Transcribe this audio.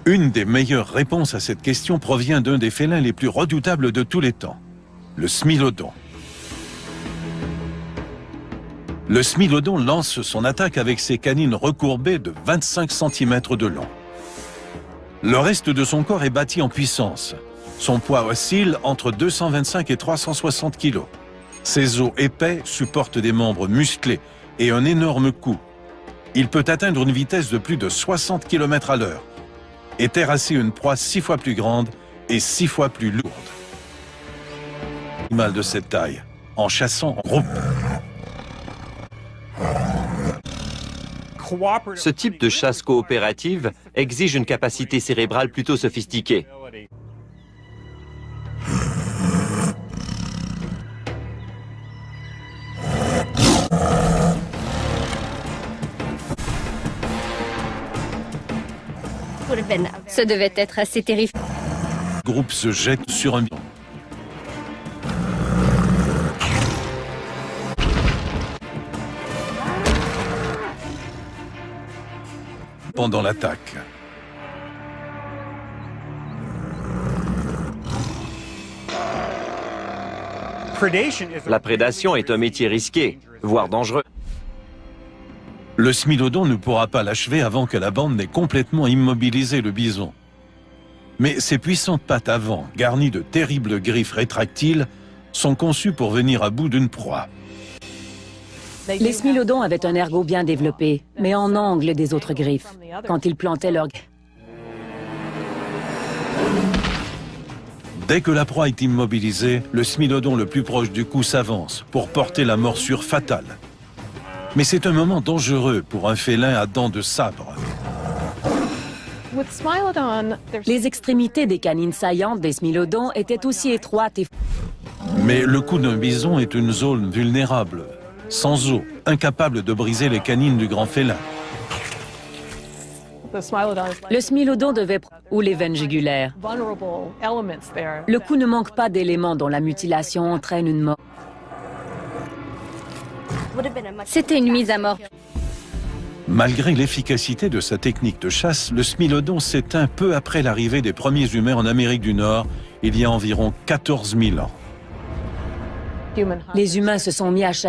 Une des meilleures réponses à cette question provient d'un des félins les plus redoutables de tous les temps, le smilodon. Le smilodon lance son attaque avec ses canines recourbées de 25 cm de long. Le reste de son corps est bâti en puissance. Son poids oscille entre 225 et 360 kg. Ses os épais supportent des membres musclés et un énorme cou. Il peut atteindre une vitesse de plus de 60 km à l'heure et terrasser une proie 6 fois plus grande et 6 fois plus lourde. Animal de cette taille, en chassant en groupe. Ce type de chasse coopérative exige une capacité cérébrale plutôt sophistiquée. Ce devait être assez terrifiant. Le groupe se jette sur un mur. Pendant l'attaque. La prédation est un métier risqué, voire dangereux. Le smilodon ne pourra pas l'achever avant que la bande n'ait complètement immobilisé le bison. Mais ses puissantes pattes avant, garnies de terribles griffes rétractiles, sont conçues pour venir à bout d'une proie. Les smilodons avaient un ergot bien développé, mais en angle des autres griffes, quand ils plantaient leur... Dès que la proie est immobilisée, le smilodon le plus proche du cou s'avance pour porter la morsure fatale. Mais c'est un moment dangereux pour un félin à dents de sabre. Les extrémités des canines saillantes des smilodons étaient aussi étroites et... Mais le cou d'un bison est une zone vulnérable, sans os, incapable de briser les canines du grand félin. Le smilodon devait... ou les veines jugulaires. Le cou ne manque pas d'éléments dont la mutilation entraîne une mort. C'était une mise à mort. Malgré l'efficacité de sa technique de chasse, le smilodon s'éteint peu après l'arrivée des premiers humains en Amérique du Nord, il y a environ 14 000 ans. Les humains se sont mis à chasser